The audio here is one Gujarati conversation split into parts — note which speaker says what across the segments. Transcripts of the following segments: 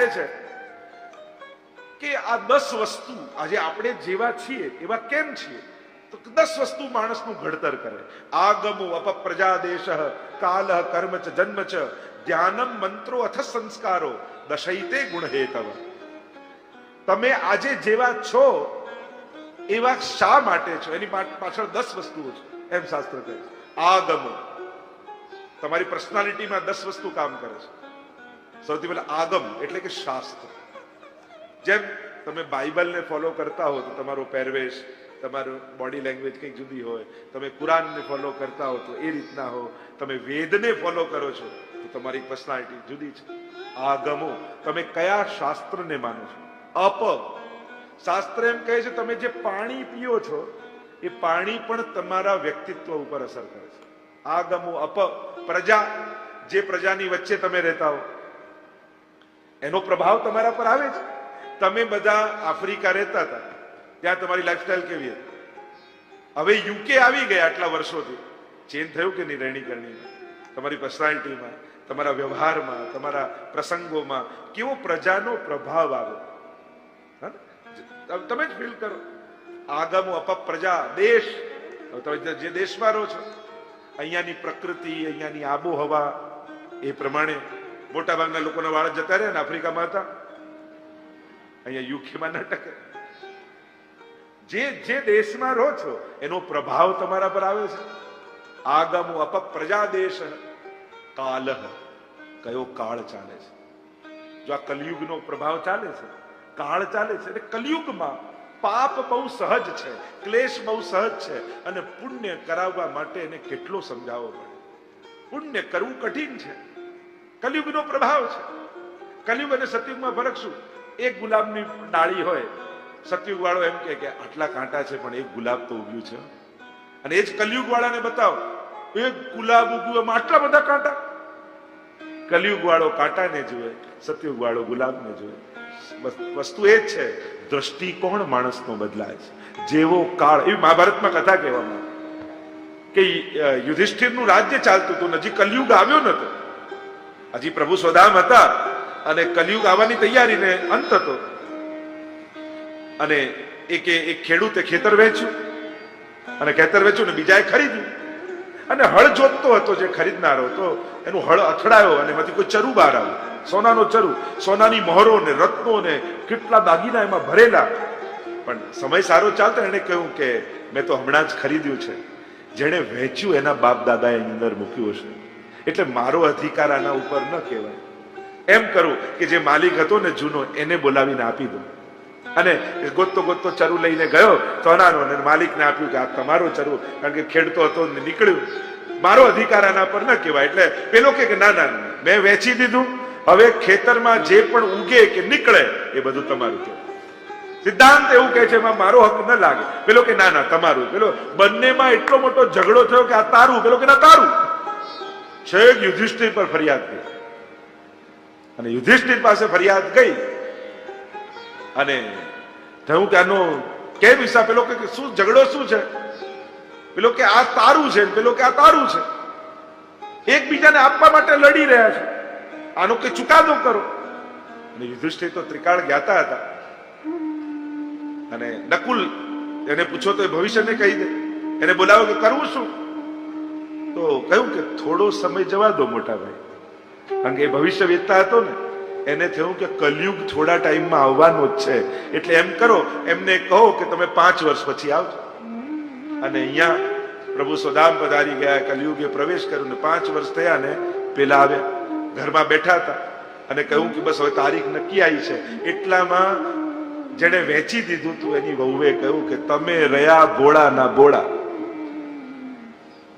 Speaker 1: કહે છે કે આ 10 વસ્તુ આજે આપણે જેવા છીએ એવા કેમ છીએ, તો 10 વસ્તુ માણસનું ઘડતર કરે. આગમો અપપ્રજાદેશ કાલઃ કર્મ ચ જન્મ ચ ધ્યાનમ મંત્રો અથ સંસ્કારો દશૈતે ગુણહેતવ. તમે આજે જેવા છો એવા શા માટે છો, એની પાછળ 10 વસ્તુઓ છે એમ શાસ્ત્ર કહે છે. આગમો, તમારી પર્સનાલિટીમાં 10 વસ્તુ કામ કરે છે. સૌથી પહેલા આગમ એટલે કે શાસ્ત્ર. જેમ તમે બાઇબલને ફોલો કરતા હો તો તમારો પહેરવેશ, તમારું બોડી લેંગ્વેજ કંઈક જુદી હોય, તમે કુરાનને ફોલો કરતા હો તો એ રીતના હો, તમે વેદને ફોલો કરો છો તો તમારી પર્સનાલિટી જુદી છે. આગમો, તમે કયા શાસ્ત્રને માનો છો. અપ, શાસ્ત્ર એમ કહે છે તમે જે પાણી પીઓ છો એ પાણી પણ તમારા વ્યક્તિત્વ ઉપર અસર કરે છે. આગમો અપ, પ્રજા, જે પ્રજાની વચ્ચે તમે રહેતા હો એનો પ્રભાવ તમારા પર આવે છે. તમે બધા આફ્રિકા રહેતા હતા, ત્યાં તમારી લાઈફસ્ટાઈલ કેવી હતી. હવે યુકે આવી ગયા આટલા વર્ષોથી, ચેન્જ થયું કે નહીં રહેણી કરણીમાં, તમારી પર્સનાલિટીમાં, તમારા વ્યવહારમાં, તમારા પ્રસંગોમાં કેવો પ્રજાનો પ્રભાવ આવે તમે જ ફીલ કરો. આગમો અપ પ્રજા, દેશ, તમે જે દેશમાં રહો છો અહીંયાની પ્રકૃતિ, અહીંયાની આબોહવા એ પ્રમાણે મોટા ભાગના લોકોના વાળ જતા રહ્યા ને આફ્રિકામાં હતા, અહીંયા યુકેમાં ન ટકે. જે દેશમાં રહો છો એનો પ્રભાવ તમારા પર આવે છે. આગમો અપ પ્રજા દેશ કાલઃ, કયો કાળ ચાલે છે. જો આ કલયુગનો પ્રભાવ ચાલે છે, કાળ ચાલે છે, એટલે કલયુગમાં પાપ બહુ સહજ છે, ક્લેશ બહુ સહજ છે, અને પુણ્ય કરાવવા માટે એને કેટલો સમજાવવો પડે. પુણ્ય કરવું કઠિન છે, કલયુગનો પ્રભાવ છે. કલયુગ અને સતયુગમાં ફરક શું? એક ગુલાબની ડાળી હોય, સતયુગ વાળો એમ કે આટલા કાંટા છે પણ એક ગુલાબ તો ઉગ્યું છે, અને એ જ કલયુગ વાળાને બતાવો એક ગુલાબ ઉગ્યું એમાં આટલા બધા કાંટા. કલયુગ વાળો કાંટાને જુએ, સતયુગ વાળો ગુલાબને જુએ. વસ્તુ એ જ છે, દ્રષ્ટિકોણ માણસનો બદલાય છે. જેવો કાળ, એવી મહાભારતમાં કથા કહેવામાં કે યુધિષ્ઠિરનું રાજ્ય ચાલતું હતું, હજી કલયુગ આવ્યો નતો, હજી પ્રભુ સ્વધામ હતા અને કલયુગ આવવાની તૈયારી ને અંત હતો. અને એક ખેડૂતે ખેતર વેચ્યું, અને ખેતર વેચ્યું ને બીજાએ ખરીદ્યું, અને હળ જોતતો હતો જે ખરીદનારો, તો એનું હળ અથડાયો અને એમાંથી કોઈ ચરુ બહાર આવ્યું, સોનાનો ચરુ, સોનાની મહોરો ને રત્નો ને કેટલા દાગીના એમાં ભરેલા. પણ સમય સારો ચાલતો એને કહ્યું કે મેં તો હમણાં જ ખરીદ્યું છે, જેણે વેચ્યું એના બાપ દાદાએ અંદર મૂક્યું હશે, એટલે મારો અધિકાર આના ઉપર ન કહેવાય. એમ કરું કે જે માલિક હતો ને જૂનો, એને બોલાવીને આપી દો. અને ગોતતો ગોતતો ચરુ લઈને ગયો સોનાનો, અને માલિકને આપ્યું કે આ તમારો ચરુ, કારણ કે ખેડતો હતો નીકળ્યું, મારો અધિકાર આના પર ન કહેવાય. એટલે પેલો કે ના ના મેં વેચી દીધું, હવે ખેતરમાં જે પણ ઉગે કે નીકળે એ બધું તમારું કહેવાય. સિદ્ધાંત એવું કહે છે એમાં મારો હક ન લાગે. પેલો કે ના ના તમારું. પેલો બંનેમાં એટલો મોટો ઝઘડો થયો કે આ તારું, પેલો કે ના તારું. છેક યુધિષ્ઠિર પર ફરિયાદ ગઈ, અને યુધિષ્ઠિર પાસે ફરિયાદ ગઈ અને થયું કે આનો કેમ હિસાબ. પેલો કે શું ઝઘડો શું છે? પેલો કે આ તારું છે, પેલો કે આ તારું છે. એકબીજાને આપવા માટે લડી રહ્યા છે, આનો કઈ ચુકાદો કરો. અને યુધિષ્ઠિર તો ત્રિકાળ જ્ઞાતા હતા, અને નકુલ એને પૂછો તો એ ભવિષ્યને કહી દે. એને બોલાવો કે કરવું શું? તો કહ્યું કે થોડો સમય જવા દો મોટા ભાઈ, કારણ કે એ ભવિષ્ય વેચતા હતો ને, એને થયું કે કલયુગ થોડા ટાઈમમાં આવવાનો જ છે, એટલે એમ કરો, એમને કહો કે તમે 5 વર્ષ પછી આવજો. અને અહીંયા પ્રભુ સ્વધામ પધારી ગયા, કલયુગે પ્રવેશ કર્યો ને 5 વર્ષ થયા ને પેલા આવ્યા, ઘરમાં બેઠા હતા, અને કહ્યું કે બસ હવે તારીખ નક્કી આવી છે. એટલામાં જેને વેચી દીધું તું એની વહુએ કહ્યું કે તમે રહ્યા ભોળા ના ભોળા,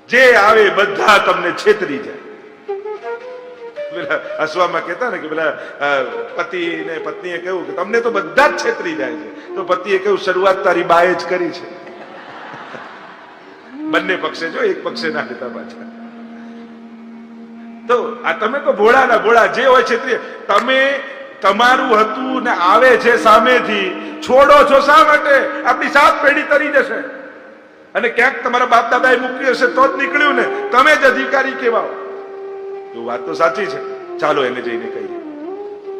Speaker 1: જે આવે બધા તમને છેતરી જાય. હસવામાં કહેતા ને કે પેલા પતિ ને પત્નીએ કહ્યું કે તમને તો બધા જ છેતરી જાય છે. તો પતિએ કહ્યું શરૂઆત તારી બાએ જ કરી છે. બંને પક્ષે જો, એક પક્ષે ના લેતા પાછા. તો આ તમે તો ભોળા ના ભોળા, જે હોય છેતરી. તમે તમારું હતું ને આવે છે સામેથી, છોડો છો શા માટે? આપણી 7 પેઢી તરી જશે, અને ક્યાંક તમારા બાપ દાદાએ મૂક્યું હશે તો જ નીકળ્યું ને, તમે જ અધિકારી કહેવાઓ. તો વાત તો સાચી છે, ચાલો એને જઈને કહીએ.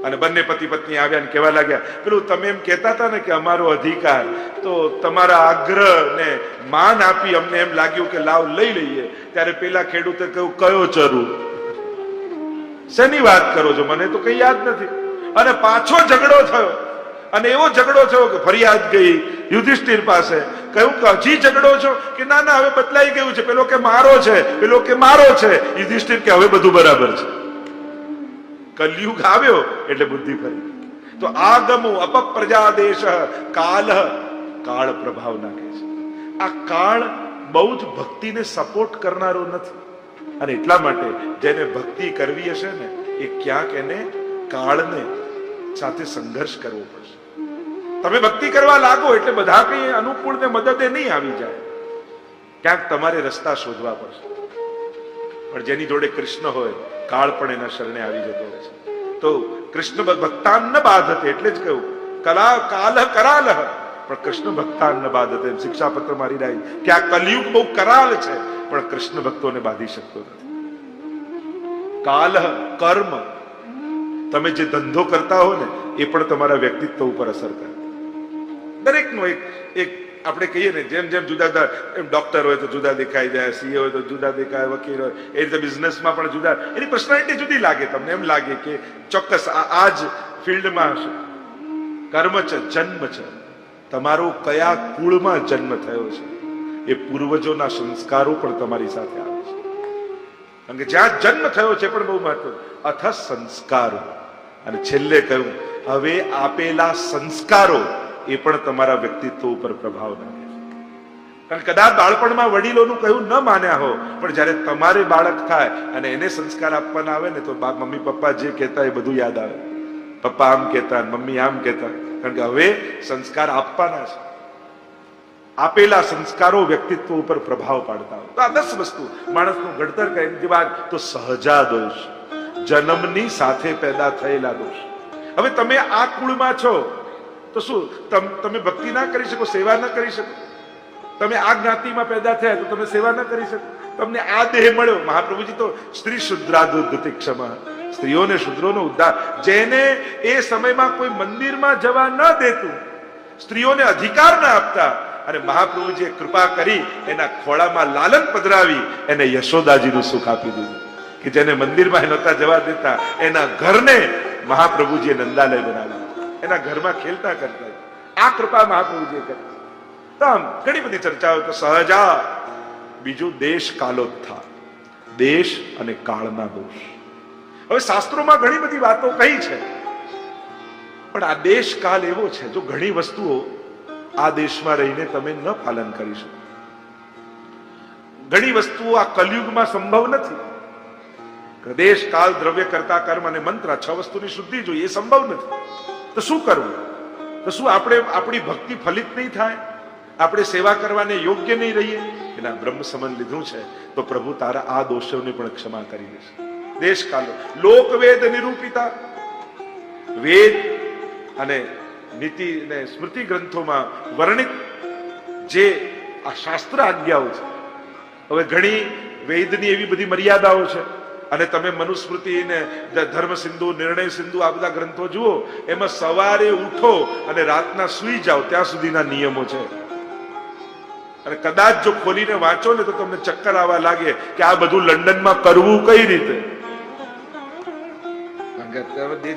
Speaker 1: અને બંને પતિ પત્ની આવ્યા અને કહેવા લાગ્યા, પેલું તમે એમ કહેતા હતા ને કે અમારો અધિકાર, તો તમારા આગ્રહ ને માન આપી અમને એમ લાગ્યું કે લાવ લઈ લઈએ. ત્યારે પેલા ખેડૂતે કહ્યું, કયો ચરુ, શેની વાત કરો છો, મને તો કઈ યાદ નથી. અને પાછો ઝઘડો થયો, અને એવો ઝઘડો થયો કે ફરિયાદ ગઈ યુધિષ્ઠિર પાસે. કહ્યું કે હજી ઝઘડો છો? કે ના ના, હવે બદલાઈ ગયું છે. પેલો કે મારો છે, પેલો કે મારો છે. યુધિષ્ઠિર કે હવે બધું બરાબર છે. કલયુગ આવ્યો એટલે બુદ્ધિ ફરી. તો આગમો અપપ્રજાદેશ કાલ, કાળ પ્રભાવ નાખે છે. આ કાળ બહુ જ ભક્તિને સપોર્ટ કરનારો નથી, અને એટલા માટે જેને ભક્તિ કરવી હશે ને, એ ક્યાંક એને કાળને સાથે સંઘર્ષ કરવો પડશે. તમે ભક્તિ કરવા લાગો એટલે બધા કઈ અનુકૂળ ને મદદે નહીં આવી જાય, ક્યાંક તમારે રસ્તા શોધવા પડશે. પણ જેની જોડે કૃષ્ણ હોય, કાળ પણ એના શરણે આવી જતો હોય છે. તો કૃષ્ણ ભક્તાન ન બાધતે, એટલે જ કહ્યું કલા કાલ કરાલ, પણ કૃષ્ણ ભક્તાન ન બાધતે. શિક્ષાપત્ર મારી રહી કે આ કલયુગ બહુ કરાલ છે, પણ કૃષ્ણ ભક્તોને બાંધી શકતો નથી. કાલ કર્મ, તમે જે ધંધો કરતા હો ને, એ પણ તમારા વ્યક્તિત્વ ઉપર અસર કરે. દરેકનો એક આપણે કહીએ ને, જેમ જેમ જુદા જુદા, એમ ડોક્ટર હોય તો જુદા દેખાઈ જાય, સીએ હોય તો જુદા દેખાય, વકીલ હોય એ રીતે બિઝનેસમાં પણ જુદા, એની પર્સનાલિટી જુદી લાગે. તમને એમ લાગે કે ચોક્કસ આ જ ફિલ્ડમાં હશે. કર્મ છે, જન્મ છે, તમારો કયા કુળમાં જન્મ થયો છે, એ પૂર્વજોના સંસ્કારો પણ તમારી સાથે આવે છે. કારણ કે જ્યાં જન્મ થયો છે પણ બહુ મહત્વ. અથ સંસ્કારો, અને છેલ્લે કહ્યું હવે આપેલા સંસ્કારો એ પણ તમારા વ્યક્તિત્વ ઉપર પ્રભાવ નાખે છે. કારણ કે કદાચ બાળપણમાં વડીલોનું કહ્યું ન માન્યા હો, પણ જયારે તમારે બાળક થાય અને એને સંસ્કાર આપવાના આવે ને, તો મમ્મી પપ્પા જે કહેતા એ બધું યાદ આવે. પપ્પા આમ કહેતા, મમ્મી આમ કહેતા. કારણ કે હવે સંસ્કાર આપવાના છે. આપેલા સંસ્કારો વ્યક્તિત્વ ઉપર પ્રભાવ પાડતા હોય. તો આ 10 વસ્તુ માણસનું ઘડતર કરે. એની વાત તો સહજા દોષ, જન્મની સાથે પેદા થયેલા દોષ. હવે તમે આ કુળમાં છો તો શું તમે ભક્તિ ના કરી શકો, સેવા ના કરી શકો? તમે આ જ્ઞાતિમાં પેદા થયા તો તમે સેવા ના કરી શકો? તમને આ દેહ મળ્યો. મહાપ્રભુજી તો સ્ત્રી શુદ્રાદુદ્ધતિ ક્ષમા, સ્ત્રીઓને શુદ્રોનો ઉદ્ધાર. જેને એ સમયમાં કોઈ મંદિરમાં જવા ન દેતું, સ્ત્રીઓને અધિકાર ના આપતા, અને મહાપ્રભુજીએ કૃપા કરી એના ખોળામાં લાલન પધરાવી એને યશોદાજીનું સુખ આપી દીધું. કે જેને મંદિરમાં નહોતા જવા દેતા, એના ઘરને મહાપ્રભુજીએ નંદાલય બનાવ્યું. એના ઘરમાં ખેલતા કરતા. આ કૃપા મહાપ્રભુજીએ કરી. તો આમ ઘણી બધી ચર્ચાઓ. તો સહજા. બીજું દેશ કાલોત્થા, દેશ અને કાળના દોષ. હવે શાસ્ત્રોમાં ઘણી બધી વાતો કહી છે, પણ આ દેશ કાળ એવો છે, જો ઘણી વસ્તુઓ આ દેશમાં રહીને તમે ન પાલન કરી શકો. ઘણી વસ્તુઓ આ કલયુગમાં સંભવ નથી. દેશ કાળ દ્રવ્ય કરતા કર્મ અને મંત્ર, 6 વસ્તુની શુદ્ધિ જોઈએ, એ સંભવ નથી. તો શું કરવું? તો શું આપણે આપણી ભક્તિ ફલિત નહીં થાય? આપણે સેવા કરવાને યોગ્ય નહીં રહીએ? એના બ્રહ્મ સમન લીધું છે તો પ્રભુ તારા આ દોષોને પણ ક્ષમા કરી દેશે. દેશ કાલ, લોકવેદ નિરૂપિતા, વેદ અને નીતિ અને સ્મૃતિ ગ્રંથોમાં વર્ણિત જે આ શાસ્ત્ર આજ્ઞાઓ છે. હવે ઘણી વેદની એવી બધી મર્યાદાઓ છે, અને તમે મનુસ્મૃતિ ને ધર્મ સિંધુ, નિર્ણય સિંધુ, આ બધા ગ્રંથો જુઓ, એમાં સવારે ઉઠો અને રાતના સુઈ જાઓ ત્યાં સુધીના નિયમો છે. અને કદાચ જો ખોલીને વાંચો ને તો તમને ચક્કર આવવા લાગે કે આ બધું લંડનમાં કરવું કઈ રીતે.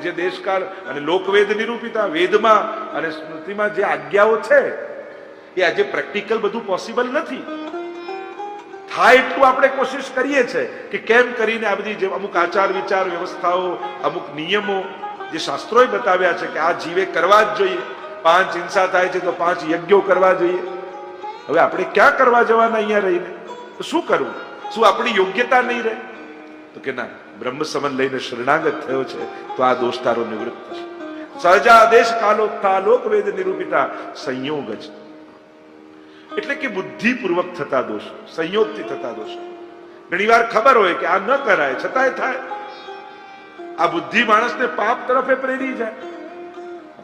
Speaker 1: જે દેશકાળ અને લોકવેદ નિરૂપિતા, વેદમાં અને સ્મૃતિમાં જે આજ્ઞાઓ છે એ આજે પ્રેક્ટિકલ બધું પોસિબલ નથી. થાય એટલું આપણે કોશિશ કરીએ છીએ કે કેમ કરીને આ બધી જે અમુક આચાર વિચાર વ્યવસ્થાઓ, અમુક નિયમો જે શાસ્ત્રોએ બતાવ્યા છે કે આ જીવે કરવા જ જોઈએ. 5 હિંસા થાય છે તો 5 યજ્ઞો કરવા જોઈએ. હવે આપણે ક્યાં કરવા જવાના અહીંયા રહીને? તો શું કરવું? શું આપણી યોગ્યતા નહીં રહે? તો કે ના, બ્રહ્મ સમન લઈને શરણાગત થયો છે તો આ દોષ તારો નિવૃત્ત થશે. સહજા દેશ કાલોત્થા, લોકવેદ નિરૂપિતા, સંયોગ જ. એટલે કે બુદ્ધિપૂર્વક થતા દોષ, સંયોગથી થતા દોષ. ઘણી વાર ખબર હોય કે આ ન કરાય, છતાંય થાય. આ બુદ્ધિ માણસને પાપ તરફે પ્રેરી જાય.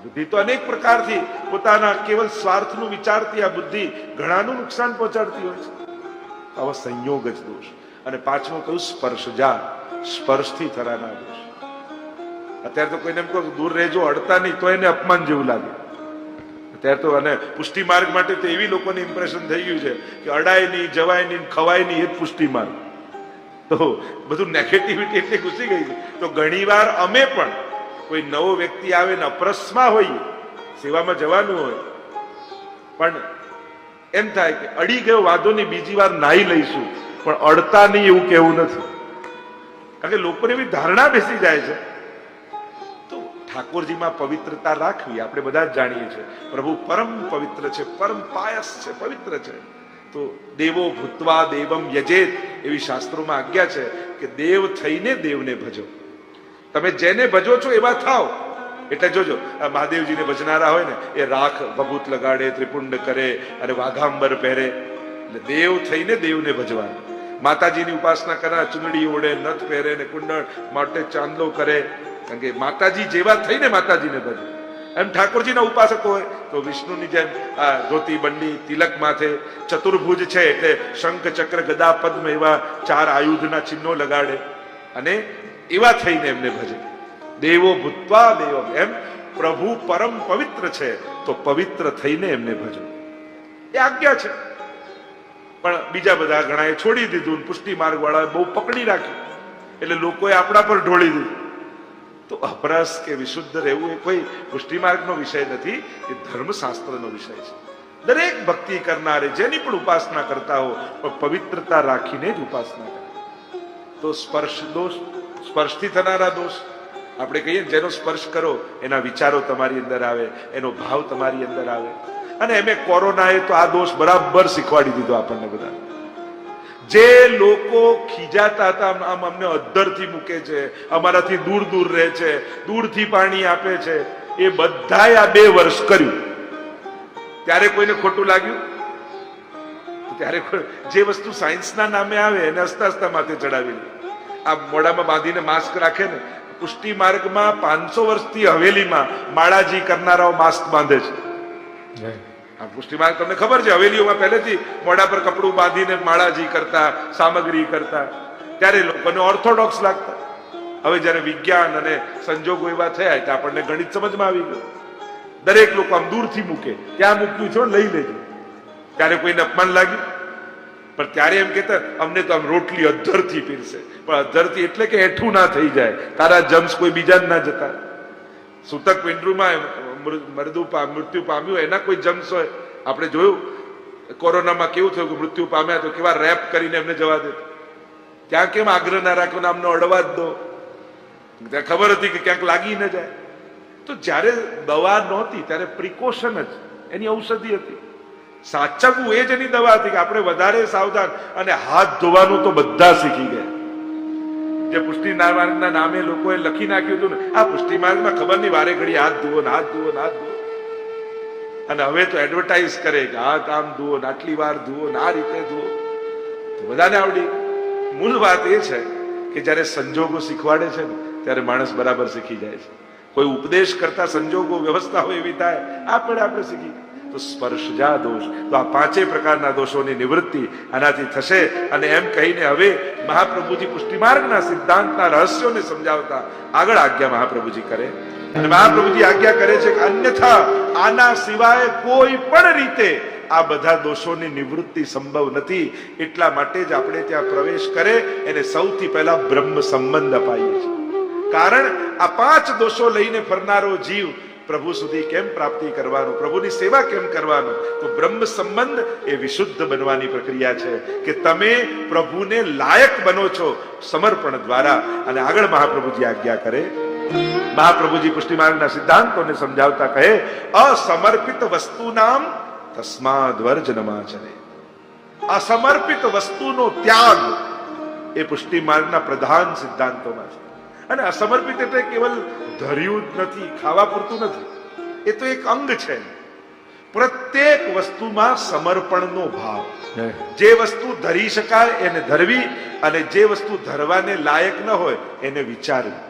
Speaker 1: બુદ્ધિ તો અનેક પ્રકારથી પોતાના કેવલ સ્વાર્થનું વિચારતી આ બુદ્ધિ ઘણાનું નુકસાન પહોંચાડતી હોય છે. આવા સંયોગ જ દોષ. અને 5મું કહ્યું સ્પર્શજા, સ્પર્શથી થરાના દોષ. અત્યારે તો કોઈને એમ કહો દૂર રહેજો, અડતા નહીં, તો એને અપમાન જેવું લાગે. અત્યારે તો અને પુષ્ટિ માર્ગ માટે તો એવી લોકોને ઇમ્પ્રેશન થઈ ગયું છે કે અડાય નહીં, જવાય નહીં, ખવાય નહીં, એ જ પુષ્ટિ માર્ગ. તો બધું નેગેટિવિટી એટલી ઘૂસી ગઈ છે. તો ઘણીવાર અમે પણ કોઈ નવો વ્યક્તિ આવે ને અપ્રસમાં હોઈએ, સેવામાં જવાનું હોય, પણ એમ થાય કે અડી ગયો વાંધો નહીં, બીજી વાર નાહી લઈશું, પણ અડતા નહીં એવું કેવું નથી. કારણ કે લોકોને એવી ધારણા બેસી જાય છે. તો ઠાકોરજીમાં પવિત્રતા રાખવી આપણે બધા જ જાણીએ છીએ. પ્રભુ પરમ પવિત્ર છે, પરમ પાયસ છે, પવિત્ર છે. તો દેવો ભૂત્વા દેવમ યજેત એવી શાસ્ત્રોમાં આજ્ઞા છે કે દેવ થઈને દેવને ભજો. તમે જેને ભજો છો એવા થાવ. એટલે જોજો મહાદેવજીને ભજનારા હોય ને એ રાખ ભભૂત લગાડે, ત્રિપુંડ કરે અને વાઘાંબર પહેરે. એટલે દેવ થઈને દેવને ભજવાનું. માતાજીની ઉપાસના કરનાર ચુંદડી ઓળે, નથ પહેરે ને કુંડળ માટે ચાંદલો કરે. કારણ કે માતાજી જેવા થઈને માતાજીને ભજે. એમ ઠાકોરજીના ઉપાસક હોય તો વિષ્ણુની જેમ ધોતી, બંડી, તિલક માથે, ચતુર્ભુજ છે એટલે શંખ, ચક્ર, ગદા, પદ્મ એવા 4 આયુધના ચિહ્નો લગાડે અને એવા થઈને એમને ભજે. દેવો ભૂત્વા દેવમ, એમ પ્રભુ પરમ પવિત્ર છે તો પવિત્ર થઈને એમને ભજો. એ આજ્ઞા છે. પણ બીજા બધા ઘણાએ છોડી દીધું. પુષ્ટિ માર્ગ વાળાએ બહુ પકડી રાખ્યું એટલે લોકોએ આપણા પર ઢોળી દીધું. તો અપરસ કે વિશુદ્ધ રહેવું એ કોઈ પુષ્ટિ માર્ગનો વિષય નથી, એ ધર્મશાસ્ત્રનો વિષય છે. દરેક ભક્તિ કરનારે જેની પણ ઉપાસના કરતા હો પણ પવિત્રતા રાખીને જ ઉપાસના કરે. તો સ્પર્શ દોષ, સ્પર્શથી થનારા દોષ આપણે કહીએ જેનો સ્પર્શ કરો એના વિચારો તમારી અંદર આવે, એનો ભાવ તમારી અંદર આવે. અને એમે કોરોનાએ તો આ દોષ બરાબર શીખવાડી દીધો આપણને બધા. જે લોકો ખીજાતા હતા આમ અમને અદ્ધરથી મૂકે છે, અમારાથી દૂર દૂર રહે છે, દૂરથી પાણી આપે છે, એ બધાએ આ 2 વર્ષ કર્યું. ત્યારે કોઈને ખોટું લાગ્યું? ત્યારે જે વસ્તુ સાયન્સના નામે આવે એને હસતા હસતા માથે ચડાવી લે. આ મોઢામાં બાંધીને માસ્ક રાખે ને, પુષ્ટિ માર્ગમાં 500 વર્ષથી હવેલીમાં માળાજી કરનારાઓ માસ્ક બાંધે છે. આ પુષ્ટિ માર્ગ તમને ખબર છે, હવેલીઓમાં પહેલેથી મોઢા પર કપડું બાંધીને માળાજી કરતા, સામગ્રી કરતા. ત્યારે લોકોને ઓર્થોડોક્સ લાગતા. હવે જયારે વિજ્ઞાન અને સંજોગો એવા થયા એટલે આપણને ગણિત સમજમાં આવી ગયું. દરેક લોકો આમ દૂરથી મૂકે, ત્યાં મૂક્યું છો લઈ લેજો. ત્યારે કોઈને અપમાન લાગ્યું? પણ ત્યારે એમ કહેતા અમને તો આમ રોટલી અધ્ધરથી પીરશે. પણ અધ્ધરથી એટલે કે હેઠું ના થઈ જાય, તારા જમ્સ કોઈ બીજા ના જતા. સૂતક પિંડરૂમાં મૃત્યુ પામ્યું એના કોઈ જમ્સ હોય. આપણે જોયું કોરોનામાં કેવું થયું કે મૃત્યુ પામ્યા તો કેવા રેપ કરીને એમને જવા દેતા. ત્યાં કેમ આગ્રહ ના રાખો ને આમનો અડવા જ દો? ત્યાં ખબર હતી કે ક્યાંક લાગી ન જાય. તો જ્યારે દવા નહોતી ત્યારે પ્રિકોશન જ એની ઔષધિ હતી. સાચવવું એ જ એની દવા હતી કે આપણે વધારે સાવધાન. અને હાથ ધોવાનું તો બધા શીખી ગયા. જે પુષ્ટિ માર્ગના નામે લોકોએ લખી નાખ્યું હતું ને, આ પુષ્ટિ માર્ગમાં ખબર નહીં વારે ઘડી હાથ ધુવો ને હાથ ધુવો ને હાથ ધુવો. અને હવે તો એડવર્ટાઇઝ કરે કે હાથ આમ ધુવો ને આટલી વાર ધુવો ને આ રીતે ધુવો. તો બધાને આવડી. મૂળ વાત એ છે કે જયારે સંજોગો શીખવાડે છે ને ત્યારે માણસ બરાબર શીખી જાય છે. કોઈ ઉપદેશ કરતા સંજોગો વ્યવસ્થા હોય એવી થાય આપણે શીખી. તો સ્પર્શજા દોષ, તો આ 5 પ્રકારના દોષોની નિવૃત્તિ આનાથી થશે. અને એમ કહીને હવે મહાપ્રભુજી પુષ્ટિ માર્ગના સિદ્ધાંતના રહસ્યોને સમજાવતા આગળ આજ્ઞા મહાપ્રભુજી કરે. અને મહાપ્રભુજી આજ્ઞા કરે છે કે અન્યથા આના સિવાય કોઈ પણ રીતે આ બધા દોષોની નિવૃત્તિ સંભવ નથી. એટલા માટે જ આપણે ત્યાં પ્રવેશ કરે એને સૌથી પહેલા બ્રહ્મ સંબંધ અપાઈએ છીએ. કારણ આ 5 દોષો લઈને ફરનારો જીવ પ્રભુ સુધી કેમ પ્રાપ્તિ કરવાનું, પ્રભુની સેવા કેમ કરવાનું? તો બ્રહ્મ સંબંધ એ વિશુદ્ધ બનવાની પ્રક્રિયા છે કે તમે પ્રભુને લાયક બનો છો સમર્પણ દ્વારા. અને આગળ મહાપ્રભુજી આજ્ઞા કરે. મહાપ્રભુજી પુષ્ટિ માર્ગના સિદ્ધાંતોને સમજાવતા કહે અસમર્પિત વસ્તુનામ તસ્માદ વર્જનમાચરે. અસમર્પિત વસ્તુનો ત્યાગ એ પુષ્ટિ માર્ગના પ્રધાન સિદ્ધાંતોમાં છે. અને અસમર્પિત એટલે કેવલ ધર્યું જ નથી, ખાવા પૂરતું નથી, એ તો એક અંગ છે. પ્રત્યેક વસ્તુમાં સમર્પણનો ભાવ. જે વસ્તુ ધરી શકાય એને ધરવી અને જે વસ્તુ ધરવાને લાયક ન હોય એને વિચારવી.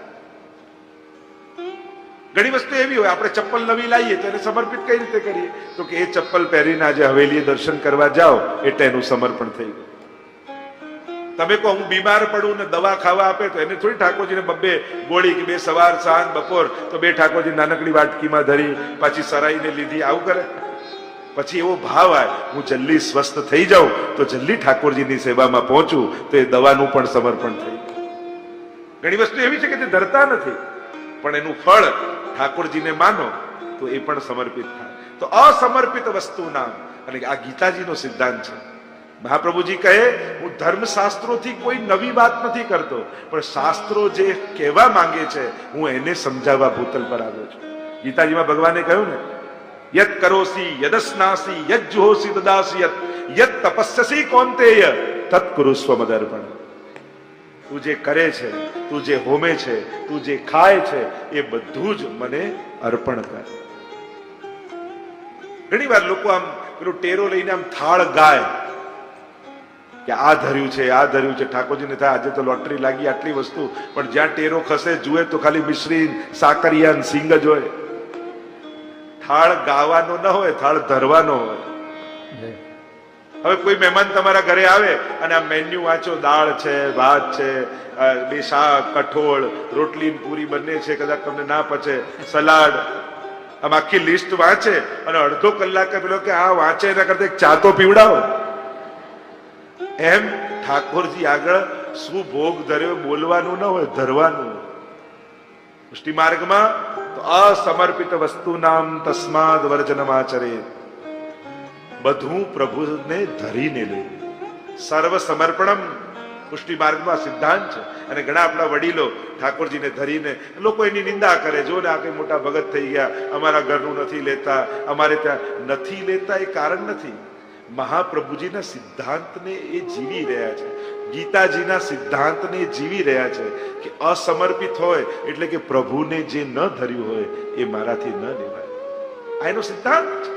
Speaker 1: ઘણી વસ્તુ એવી હોય આપણે ચપ્પલ નવી લાવીએ તો એને સમર્પિત કઈ રીતે કરીએ? તો કે એ ચપ્પલ પહેરીને આજે હવેલીએ દર્શન કરવા જાઓ એટલે એનું સમર્પણ થઈ ગયું. તમે કહો હું બીમાર પડું ને દવા ખાવા આપે તો એને થોડી ઠાકોરજીને બબ્બે ગોળી કે બે સવાર સાંજ બપોર તો બે ઠાકોરજી નાનકડી વાટકીમાં ધરી પાછી સરાઈને લીધી, આવું કરે? પછી એવો ભાવ આવે હું જલ્દી સ્વસ્થ થઈ જાઉં તો જલ્દી ઠાકોરજીની સેવામાં પહોંચું તો એ દવાનું પણ સમર્પણ થઈ જાય. ઘણી વસ્તુ એવી છે કે જે ધરતા નથી પણ એનું ફળ ઠાકોરજીને માનો તો એ પણ સમર્પિત થાય. તો અસમર્પિત વસ્તુના, અને આ ગીતાજીનો સિદ્ધાંત છે. મહાપ્રભુજી કહે હું ધર્મશાસ્ત્રોથી કોઈ નવી વાત નથી કરતો, પણ શાસ્ત્રો જે કહેવા માંગે છે હું એને સમજાવવા ભૂતલ પર આવ્યો છું. ગીતાજીમાં ભગવાને કહ્યું ને, યત કરોસી યદસ્નાસી યજ્જુહોસી દદાસી યત તપસ્યસી કૌંતેય તત કુરુસ્વ મદર્પણ. તું જે કરે છે, તું જે હોમે છે, તું જે ખાય છે એ બધું જ મને અર્પણ કર. ઘણી વાર લોકો આમ પેલું ટેરો લઈને આમ થાળ ગાય કે આ ધર્યું છે, આ ધર્યું છે. ઠાકોરજીને થાય આજે તો લોટરી લાગી આટલી વસ્તુ, પણ જ્યાં ટેરો ખસે જુએ તો ખાલી મિશ્રી સાકરિયા સિંગ જ હોય. થાળ ગાવાનો ન હોય, થાળ ધરવાનો હોય. હવે કોઈ મહેમાન તમારા ઘરે આવે અને આ મેન્યુ વાંચો, દાળ છે, ભાત છે, બે શાક, કઠોળ, રોટલી પૂરી બંને છે, કદાચ તમને ના પચે, સલાડ, આમ આખી લિસ્ટ વાંચે અને અડધો કલાક પેલો કે આ વાંચે એના કરતા એક ચા તો પીવડાવો. એમ ઠાકોરજી આગળ શું ભોગ ધર્યો બોલવાનું ન હોય, ધરવાનું. પુષ્ટિ માર્ગમાં તો અસમર્પિત વસ્તુ નામ તસ્માદ વર્જનમાચરે, બધું પ્રભુને ધરીને લેવું. સર્વ સમર્પણમ પુષ્ટિ માર્ગમાં સિદ્ધાંત છે. અને ઘણા આપણા વડીલો ઠાકોરજીને ધરીને, લોકો એની નિંદા કરે, જો ને આ મોટા ભગત થઈ ગયા, અમારા ઘરનું નથી લેતા, અમારે ત્યાં નથી લેતા એ કારણ નથી. મહાપ્રભુજીના સિદ્ધાંતને એ જીવી રહ્યા છે, ગીતાજીના સિદ્ધાંતને જીવી રહ્યા છે કે અસમર્પિત હોય એટલે કે પ્રભુને જે ન ધર્યું હોય એ મારાથી ન લેવાય. આ એનો સિદ્ધાંત છે.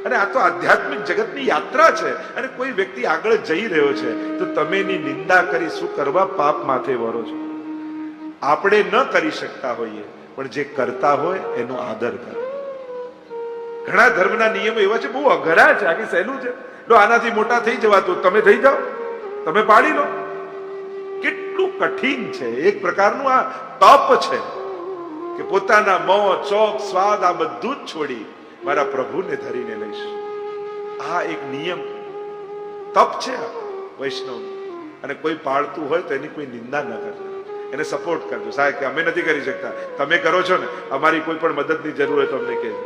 Speaker 1: અને આ તો આધ્યાત્મિક જગતની યાત્રા છે. અને કોઈ વ્યક્તિ આગળ જઈ રહ્યો છે તો તમે એની નિંદા કરી શું કરવા? પાપ માથે વરો છો. આપણે ન કરી શકતા હોઈએ પણ જે કરતા હોય એનો આદર કરો. ઘણા ધર્મના નિયમો એવા છે, બહુ અઘરા છે, આખી સહેલું છે. આનાથી મોટા થઈ જવાતું, તમે થઈ જાઓ, તમે પાડી લો. કેટલું કઠિન છે. એક પ્રકારનું આ તપ છે કે પોતાના મોં, ચોક, સ્વાદ આ બધું જ છોડી મારા પ્રભુને ધરીને લઈશ. આ એક નિયમ તપ છે વૈષ્ણવ. અને કોઈ પાળતું હોય તો એની કોઈ નિંદા ન કરતા, એને સપોર્ટ કરજો. સાહેબ કે અમે નથી કરી શકતા, તમે કરો છો ને, અમારી કોઈ પણ મદદની જરૂર હોય તો અમને કહેજો.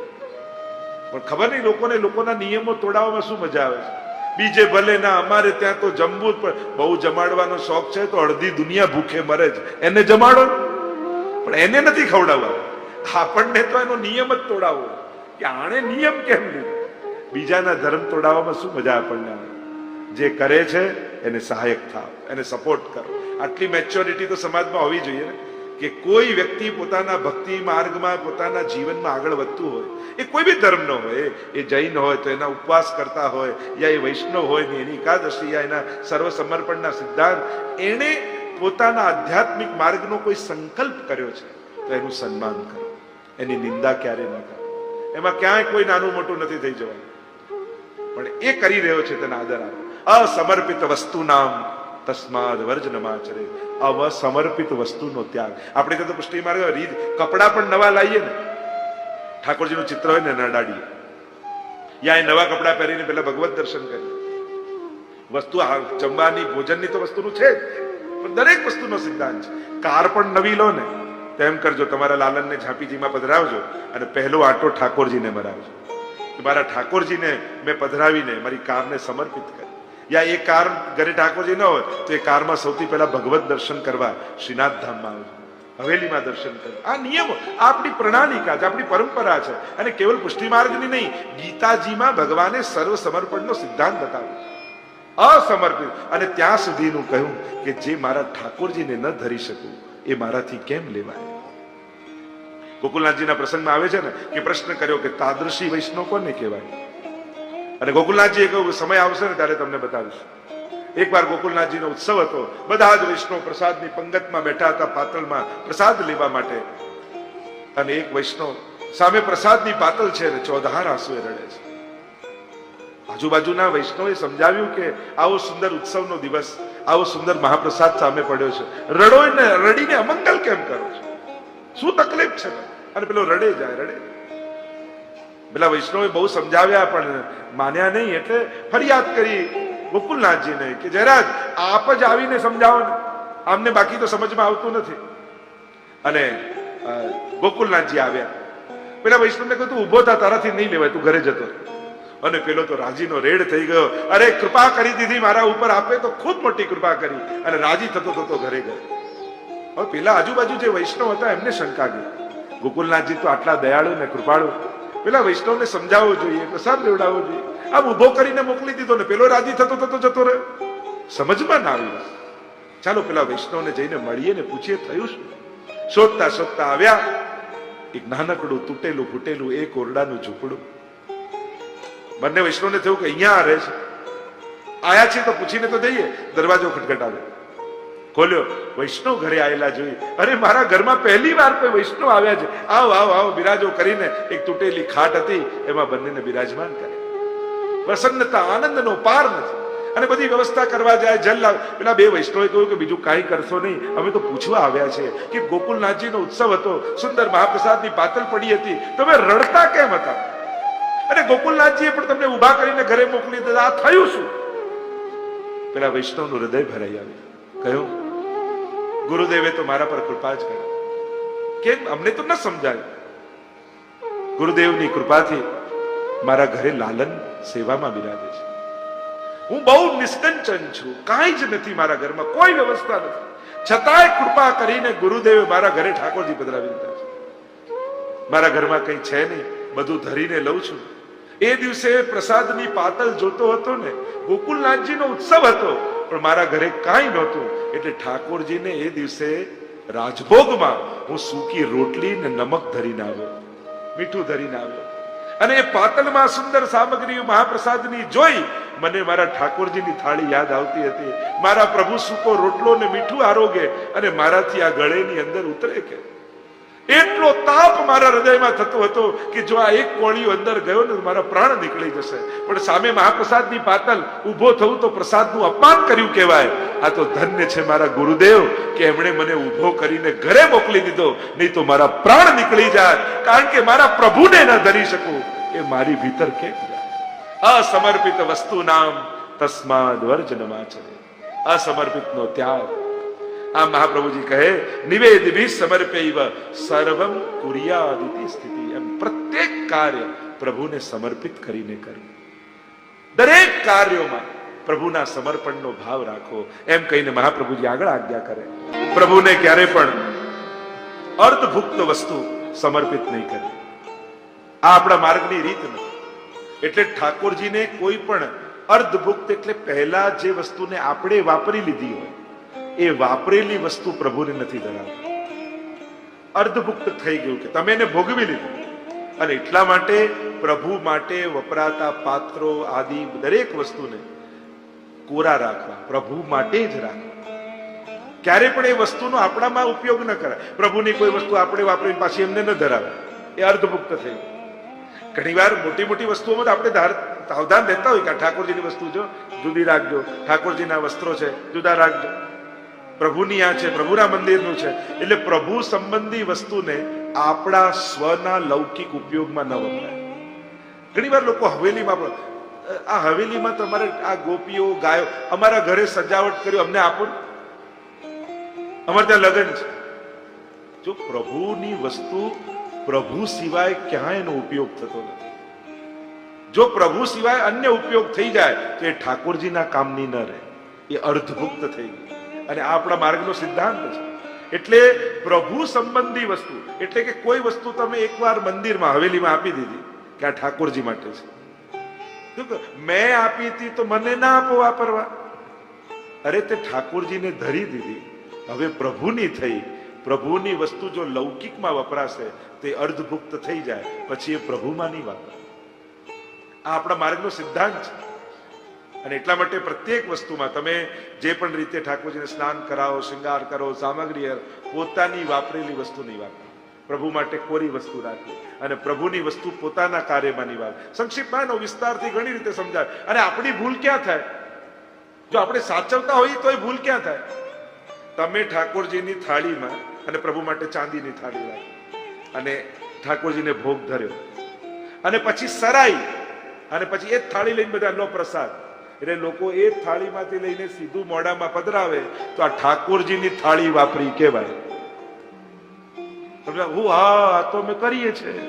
Speaker 1: પણ ખબર નહીં લોકોને લોકોના નિયમો તોડાવવામાં શું મજા આવે છે. બીજે ભલે ના, અમારે ત્યાં તો જમવું જ. બહુ જમાડવાનો શોખ છે તો અડધી દુનિયા ભૂખે મરે જ, એને જમાડો, પણ એને નથી ખવડાવવા. આપણને તો એનો નિયમ જ તોડાવવો કે આણે નિયમ કેમ લીધો. બીજાના ધર્મ તોડાવવામાં શું મજા આપણને આવે. જે કરે છે એને સહાયક થાવ, એને સપોર્ટ કરો. આટલી મેચ્યોરિટી તો સમાજમાં હોવી જોઈએ ને કે કોઈ વ્યક્તિ પોતાના ભક્તિ માર્ગમાં, પોતાના જીવનમાં આગળ વધતું હોય, એ કોઈ બી ધર્મનો હોય, એ જૈન હોય તો એના ઉપવાસ કરતા હોય, યા એ વૈષ્ણવ હોય ને એની એકાદશી, યા એના સર્વ સમર્પણના સિદ્ધાંત, એને પોતાના આધ્યાત્મિક માર્ગનો કોઈ સંકલ્પ કર્યો છે તો એનું સન્માન કરો, એની નિંદા ક્યારે ન કરો. એમાં ક્યાંય કોઈ નાનું મોટું નથી થઈ જવાનું, પણ એ કરી રહ્યો છે તેને આદર આપો. અસમર્પિત વસ્તુ નામ તસ્માદ વર્જનમાચરે, અસમર્પિત વસ્તુનો ત્યાગ. આપણે તો પુષ્ટિ માર્ગ રીત, કપડા પણ નવા લાવીએ ને, ઠાકોરજીનું ચિત્ર હોય ને નડાડીએ, યા એ નવા કપડા પહેરીને પેલા ભગવત દર્શન કરીએ. વસ્તુ જમવાની, ભોજનની તો વસ્તુનું છે જ, પણ દરેક વસ્તુનો સિદ્ધાંત છે. કાર પણ નવી લો ને, તેમ કરજો, તમારા લાલનને ઝાંપીજીમાં પધરાવજો અને પહેલો આંટો ઠાકોરજીને મરાવજો. મારા ઠાકોરજીને મેં પધરાવીને મારી કારને સમર્પિત કરી. યા એ કાર ઘરે ઠાકોરજી ન હોય તો એ કારમાં સૌથી પહેલા ભગવત દર્શન કરવા શ્રીનાથ ધામમાં આવજો, હવેલીમાં દર્શન કરો. આ નિયમો, આપણી પ્રણાલિકા છે, આપણી પરંપરા છે. અને કેવલ પુષ્ટિ માર્ગની નહીં, ગીતાજીમાં ભગવાને સર્વ સમર્પણનો સિદ્ધાંત બતાવ્યો છે, અસમર્પિત. અને ત્યાં સુધીનું કહ્યું કે જે મારા ઠાકોરજીને ન ધરી શકું એ મારાથી કેમ લેવાય. ગોકુલનાથજીના પ્રસંગમાં આવે છે ને કે પ્રશ્ન કર્યો કે તાદૃશી વૈષ્ણવ કોને કહેવાય. અને ગોકુલનાથજી એક સમય આવશે ને ત્યારે તમને બતાવીશ. એકવાર ગોકુલનાથજીનો ઉત્સવ હતો, બધા જ વૈષ્ણવ પ્રસાદની પંગતમાં બેઠા હતા, પાતળમાં પ્રસાદ લેવા માટે. અને એક વૈષ્ણવ સામે પ્રસાદની પાતળ છે ને ચોધાર આંસુએ રડે છે. આજુબાજુના વૈષ્ણવે સમજાવ્યું કે આવો સુંદર ઉત્સવનો દિવસ, આવો સુંદર મહાપ્રસાદ સામે પડ્યો છે, રડો ને રડીને અમંગલ કેમ કરો છો? શું તકલીફ છે? અને પેલો રડે જાય, રડે. પેલા વૈષ્ણવે બહુ સમજાવ્યા પણ માન્યા નહીં, એટલે ફરિયાદ કરી ગોકુલનાથજીને કે જયરાજ આપ જ આવીને સમજાવો ને, આમને બાકી તો સમજમાં આવતું નથી. અને ગોકુલનાથજી આવ્યા. પેલા વૈષ્ણવને કહ્યું તું ઉભો થા, તારાથી નહીં લેવાય, તું ઘરે જતો. અને પેલો તો રાજીનો રેડ થઈ ગયો. અરે કૃપા કરી દીધી મારા ઉપર, આપે તો ખૂબ મોટી કૃપા કરી. અને રાજી થતો થતો ઘરે ગયો. હવે પેલા આજુબાજુ જે વૈષ્ણવ હતા એમને શંકા ગઈ, ગોકુલનાથજી તો આટલા દયાળુ ને કૃપાળુ, પેલા વૈષ્ણવને સમજાવવો જોઈએ, પ્રસાદ લેવડાવવો જોઈએ. આમ ઉભો કરીને મોકલી દીધો ને પેલો રાજી થતો થતો જતો રહ્યો. સમજમાં ના આવી. ચાલો પેલા વૈષ્ણવને જઈને મળીએ ને પૂછીએ થયું શું. શોધતા શોધતા આવ્યા એક નાનકડું તૂટેલું ફૂટેલું એક ઓરડાનું ઝૂંપડું. બંને વૈષ્ણવને થયું કે અહીંયા રહે છે, આયા છે તો પૂછીને તો જઈએ. દરવાજો ખટખટાવ્યો, ખોલ્યો. વૈષ્ણવ ઘરે આવેલા જોઈ. અરે મારા ઘરમાં પહેલી વાર કોઈ વૈષ્ણવ આવ્યા છે, આવો આવો આવો બિરાજો કરીને એક તૂટેલી ખાટ હતી એમાં બંનેને બિરાજમાન કરે. પ્રસન્નતા, આનંદનો પાર નથી. અને બધી વ્યવસ્થા કરવા જાય, જલ લાવ. પેલા બે વૈષ્ણવે કહ્યું કે બીજું કાંઈ કરશો નહીં, અમે તો પૂછવા આવ્યા છે કે ગોકુલનાથજીનો ઉત્સવ હતો, સુંદર મહાપ્રસાદની પાતળ પડી હતી, તમે રડતા કેમ હતા? અને ગોકુલનાથજીએ પણ તમને ઉભા કરીને ઘરે મોકલી દીધા, આ થયું શું? પેલા વૈષ્ણવનું હૃદય ભરાઈ આવ્યું. કહ્યું ગુરુદેવે તો મારા પર કૃપા જ કરી, કેમ અમને તો ન સમજાયું. ગુરુદેવની કૃપાથી મારા ઘરે લાલન સેવામાં બિરાજે છે. હું બહુ નિષ્કંચન છું, કાંઈ જ નથી મારા ઘરમાં, કોઈ વ્યવસ્થા નથી, છતાંય કૃપા કરીને ગુરુદેવે મારા ઘરે ઠાકોરજી પધરાવી દીધા છે. મારા ઘરમાં કંઈ છે નહીં, બધું ધરીને લઉં છું. એ દિવસે પ્રસાદની પાતળ જોતો હતો ને, ગોકુલનાથજીનો ઉત્સવ હતો, પણ મારા ઘરે કાંઈ નહોતું, એટલે ઠાકોરજીને એ દિવસે રાજભોગમાં હું સૂકી રોટલી ને નમક ધરીને આવ્યો, મીઠું ધરીને આવ્યો. અને એ પાતળમાં સુંદર સામગ્રી મહાપ્રસાદની જોઈ મને મારા ઠાકોરજીની થાળી યાદ આવતી હતી. મારા પ્રભુ સૂકો રોટલો ને મીઠું આરોગે અને મારાથી આ ગળેની અંદર ઉતરે કે એટલો તાપ મારા હૃદયમાં થતો હતો કે જો આ એક કોળિયો અંદર ગયો ને મારા પ્રાણ નીકળી જશે. પણ સામે મહાપ્રસાદની પાતળ, ઊભો થવું તો પ્રસાદનું અપમાન કર્યું કહેવાય. આ તો ધન્ય છે મારા ગુરુદેવ કે એમણે મને ઊભો કરીને ઘરે મોકલી દીધો, નહીં તો મારા પ્રાણ નીકળી જાય. કારણ કે મારા પ્રભુને ન ધરી શકું એ મારી ભીતર કેમ જાય? અસમર્પિત વસ્તુ નામ તસ્માદ વર્જનમાચરે. અસમર્પિતનો ત્યાગ. આ મહાપ્રભુજી કહે નિવેદિભિ સમર્પૈવ સર્વમ કુર્યાદિતિ સ્થિતિ. એમ પ્રત્યેક કાર્ય પ્રભુને સમર્પિત કરીને કરવું. દરેક કાર્યોમાં પ્રભુના સમર્પણનો ભાવ રાખો, એમ કહીને મહાપ્રભુજી આગળ આજ્ઞા કરે. પ્રભુને ક્યારે પણ અર્ધભુક્ત વસ્તુ સમર્પિત નહીં કરવી. આ આપણા માર્ગની રીત નથી. એટલે ઠાકોરજીને કોઈ પણ અર્ધભુક્ત એટલે પહેલા જે વસ્તુને આપણે વાપરી લીધી હોય એ વાપરેલી વસ્તુ પ્રભુને નથી ધરાવતી. અર્ધભુક્ત થઈ ગયું કે તમે એને ભોગવી લીધું. અને એટલા માટે પ્રભુ માટે વપરાતા પાત્રો આદિ દરેક વસ્તુને કોરા રાખવા, પ્રભુ માટે જ રાખવા. ક્યારે પણ એ વસ્તુનો આપણામાં ઉપયોગ ન કરાય. પ્રભુની કોઈ વસ્તુ આપણે વાપરીને પાછી એમને ન ધરાવે, એ અર્ધભુક્ત થઈ ગયું. ઘણી વાર મોટી મોટી વસ્તુઓમાં તો આપણે સાવધાન રહેતા હોય કે ઠાકોરજીની વસ્તુ જો જુદી રાખજો, ઠાકોરજીના વસ્ત્રો છે જુદા રાખજો, પ્રભુની આ છે, પ્રભુના મંદિરનું છે. એટલે પ્રભુ સંબંધી વસ્તુને આપણા સ્વના લૌકિક ઉપયોગમાં ન વપરાય. ઘણી વાર લોકો હવેલીમાં, આ હવેલીમાં તમારે આ ગોપીઓ ગાયો, અમારા ઘરે સજાવટ કર્યું અમને આપો, અમારે ત્યાં લગ્ન છે. જો પ્રભુની વસ્તુ પ્રભુ સિવાય ક્યાંય એનો ઉપયોગ થતો નથી. જો પ્રભુ સિવાય અન્ય ઉપયોગ થઈ જાય તો એ ઠાકોરજીના કામની ન રહે, એ અર્ધભુક્ત થઈ ગઈ. અને આ આપણા માર્ગનો સિદ્ધાંત છે. એટલે પ્રભુ સંબંધી વસ્તુ એટલે કે કોઈ વસ્તુ તમે એકવાર મંદિરમાં હવેલીમાં આપી દીધી કે આ ઠાકોરજી માટે છે, મેં આપી હતી તો મને ના આપો વાપરવા. અરે તે ઠાકોરજીને ધરી દીધી, હવે પ્રભુની થઈ. પ્રભુની વસ્તુ જો લૌકિકમાં વપરાશે તે અર્ધભુક્ત થઈ જાય, પછી એ પ્રભુમાં નહીં વાપરે. આ આપણા માર્ગનો સિદ્ધાંત છે. અને એટલા માટે પ્રત્યેક વસ્તુમાં તમે જે પણ રીતે ઠાકોરજીને સ્નાન કરાવો, શૃંગાર કરો, સામગ્રી પોતાની વાપરેલી વસ્તુ નહીં વાપરો. પ્રભુ માટે કોરી વસ્તુ રાખવી અને પ્રભુની વસ્તુ પોતાના કાર્યમાં નિભાવે. સંક્ષિપ્તમાં વિસ્તારથી ઘણી રીતે સમજાય. અને આપણી ભૂલ ક્યાં થાય? જો આપણે સાચવતા હોઈએ તો એ ભૂલ ક્યાં થાય? તમે ઠાકોરજીની થાળીમાં અને પ્રભુ માટે ચાંદીની થાળી રાખી અને ઠાકોરજીને ભોગ ધર્યો અને પછી સરાઈ અને પછી એ જ થાળી લઈને બધા લો પ્રસાદ, એટલે લોકો એ જ થાળીમાંથી લઈને સીધું મોઢામાં પધરાવે તો આ ઠાકોરજીની થાળી વાપરી કહેવાય. હું હા તો અમે કરીએ છીએ.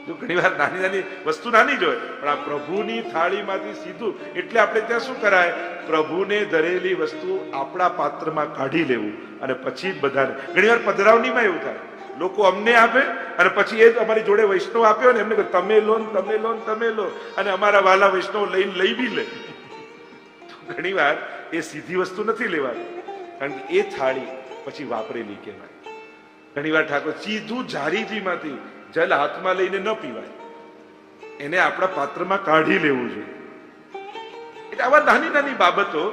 Speaker 1: જો ઘણી વાર નાની નાની વસ્તુ નાની જ હોય પણ આ પ્રભુની થાળીમાંથી સીધું, એટલે આપણે ત્યાં શું કરાય? પ્રભુને ધરેલી વસ્તુ આપણા પાત્રમાં કાઢી લેવું અને પછી જ બધાને. ઘણી વાર પધરાવણીમાં એવું થાય, લોકો અમને આપે અને પછી એ અમારી જોડે વૈષ્ણવ આપ્યો ને એમને તમે લો ને તમે લો ને તમે લો, અને અમારા વાલા વૈષ્ણવ લઈ બી લે. ઘણી વાર એ સીધી વસ્તુ નથી લેવાની, કારણ કે એ થાળી પછી વાપરેલી કહેવાય. ઘણી વાર ઠાકોર સીધું જારીજીમાંથી જલ હાથમાં લઈને ન પીવાય, એને આપણા પાત્રમાં કાઢી લેવું જોઈએ. એટલે આવા નાની નાની બાબતો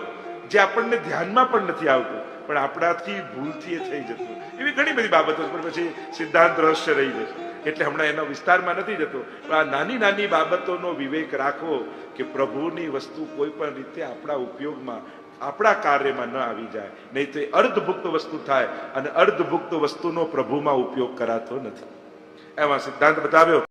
Speaker 1: જે આપણને ધ્યાનમાં પણ નથી આવતું પણ આપણાથી ભૂલથી એ થઈ જતું, એવી ઘણી બધી બાબતો પણ પછી સિદ્ધાંત રહસ્ય રહી જશે. એટલે હમણાં એનો વિસ્તારમાં નથી જતો, પણ આ નાની નાની બાબતોનો વિવેક રાખવો કે પ્રભુની વસ્તુ કોઈ પણ રીતે આપણા ઉપયોગમાં, આપણા કાર્યમાં ન આવી જાય, નહીં તો એ અર્ધભુક્ત વસ્તુ થાય અને અર્ધભુક્ત વસ્તુનો પ્રભુમાં ઉપયોગ કરાતો નથી. એમાં સિદ્ધાંત બતાવ્યો.